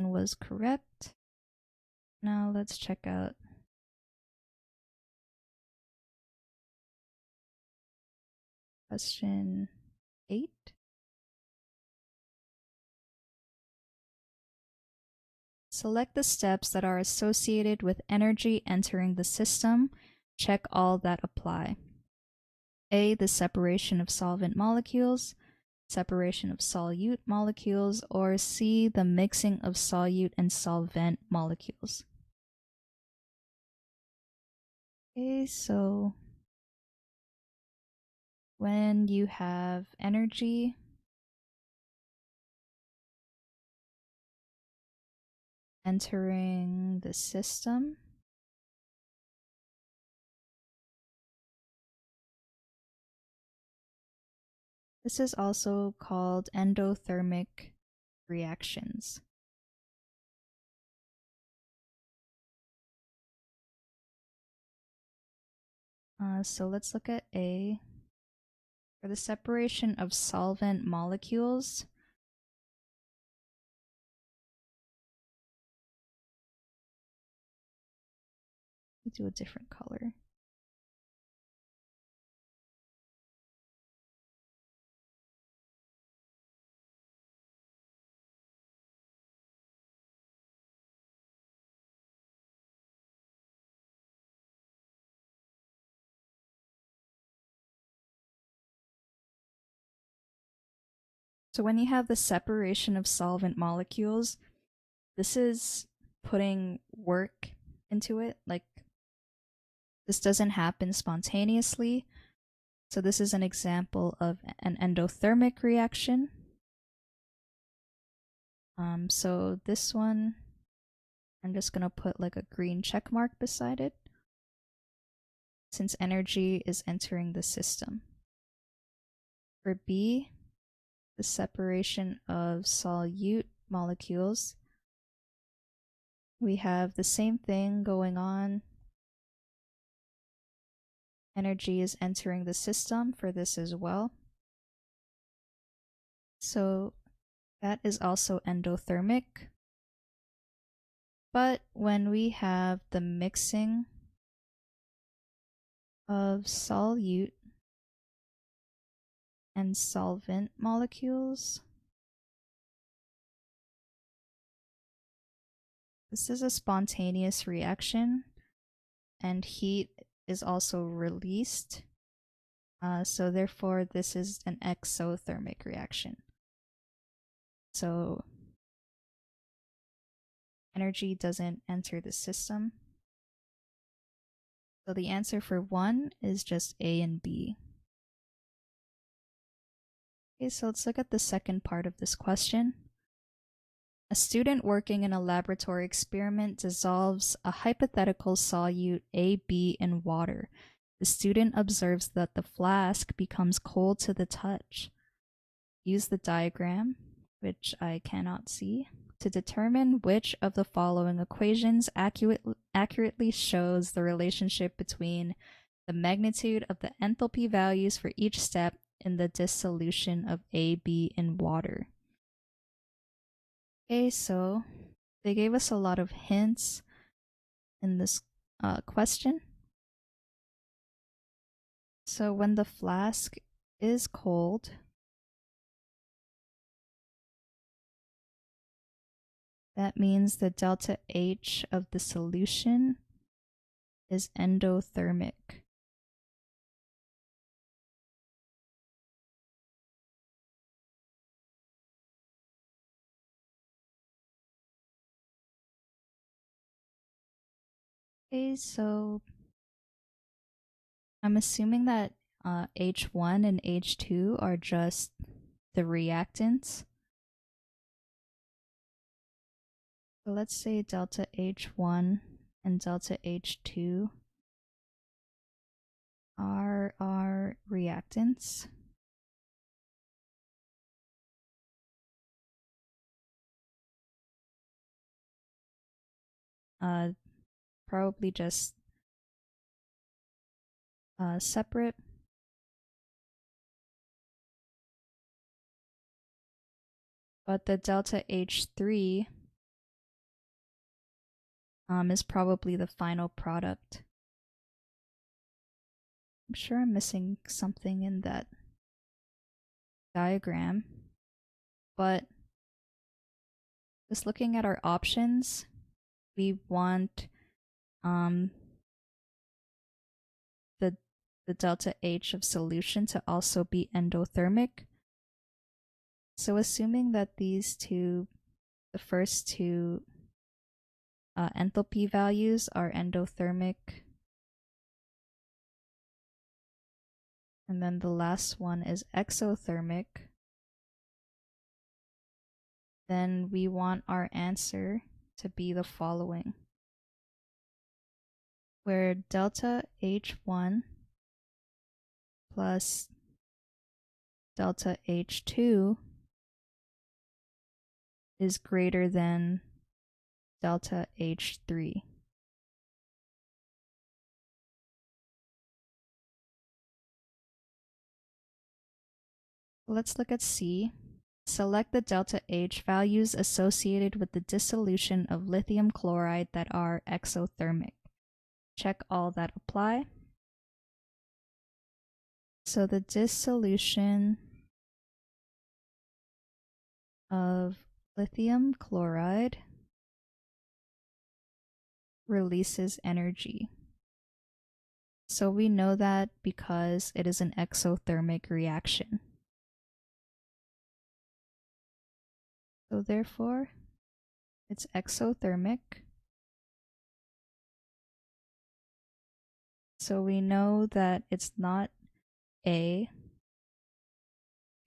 was correct. Now let's check out question 8. Select the steps that are associated with energy entering the system. Check all that apply. A, the separation of solvent molecules, separation of solute molecules, or C, the mixing of solute and solvent molecules. Okay, so when you have energy entering the system, this is also called endothermic reactions. So let's look at A. For the separation of solvent molecules, we do a different color. So when you have the separation of solvent molecules, this is putting work into it. Like, this doesn't happen spontaneously. So this is an example of an endothermic reaction. So this one, I'm just gonna put like a green check mark beside it, since energy is entering the system. For B, the separation of solute molecules, we have the same thing going on. Energy is entering the system for this as well. So that is also endothermic. But when we have the mixing of solute and solvent molecules, this is a spontaneous reaction, and heat is also released. So therefore, this is an exothermic reaction. So energy doesn't enter the system. So the answer for 1 is just A and B. Okay, so let's look at the second part of this question. A student working in a laboratory experiment dissolves a hypothetical solute AB in water. The student observes that the flask becomes cold to the touch. Use the diagram, which I cannot see, to determine which of the following equations accurately shows the relationship between the magnitude of the enthalpy values for each step in the dissolution of AB in water. Okay, so they gave us a lot of hints in this question. So when the flask is cold, that means the delta H of the solution is endothermic. Okay, so I'm assuming that H1 and H2 are just the reactants. So let's say delta H1 and delta H2 are our reactants. Probably just separate. But the delta H3 is probably the final product. I'm sure I'm missing something in that diagram, but just looking at our options, we want the delta H of solution to also be endothermic. So assuming that these two, the first two enthalpy values are endothermic, and then the last one is exothermic, then we want our answer to be the following, where delta H1 plus delta H2 is greater than delta H3. Let's look at C. Select the delta H values associated with the dissolution of lithium chloride that are exothermic. Check all that apply. So the dissolution of lithium chloride releases energy. So we know that because it is an exothermic reaction. So therefore, it's exothermic. So we know that it's not A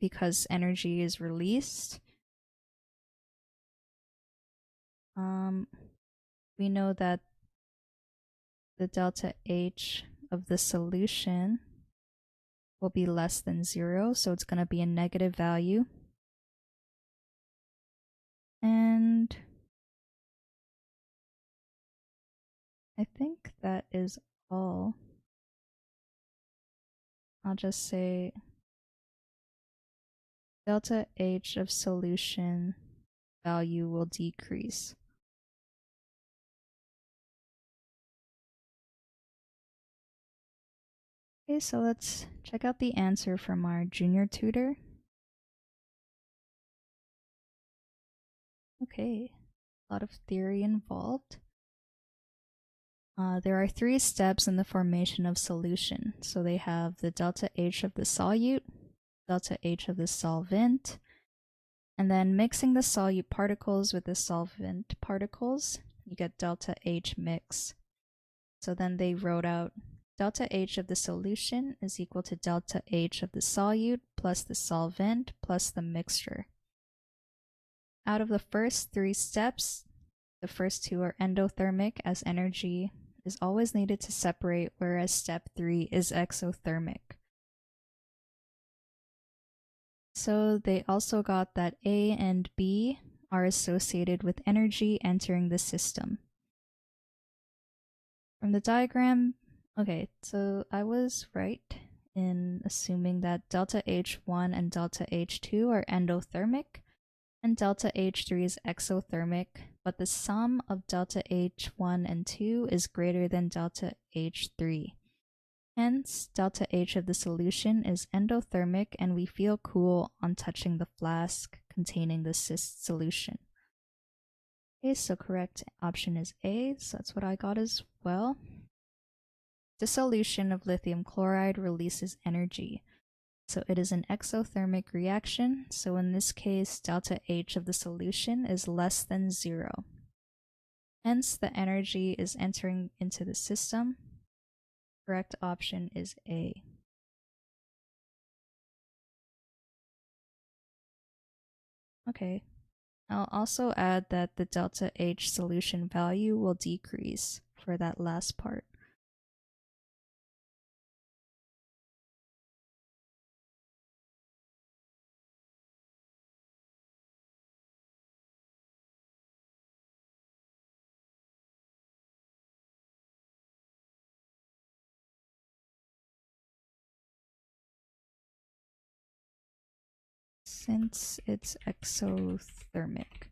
because energy is released. We know that the delta H of the solution will be less than 0, so it's going to be a negative value. And I think that is all. I'll just say delta H of solution value will decrease. Okay, so let's check out the answer from our junior tutor. Okay, a lot of theory involved. There are 3 steps in the formation of solution. So they have the delta H of the solute, delta H of the solvent, and then mixing the solute particles with the solvent particles, you get delta H mix. So then they wrote out delta H of the solution is equal to delta H of the solute plus the solvent plus the mixture. Out of the first 3 steps, the first 2 are endothermic, as energy is always needed to separate, whereas step 3 is exothermic. So they also got that A and B are associated with energy entering the system. From the diagram, okay, so I was right in assuming that delta H1 and delta H2 are endothermic, and delta H3 is exothermic, but the sum of delta H1 and 2 is greater than delta H3. Hence, delta H of the solution is endothermic, and we feel cool on touching the flask containing the solution. Okay, so correct option is A, so that's what I got as well. Dissolution of lithium chloride releases energy. So it is an exothermic reaction, so in this case, delta H of the solution is less than 0. Hence, the energy is entering into the system. Correct option is A. Okay, I'll also add that the delta H solution value will decrease for that last part. Since it's exothermic.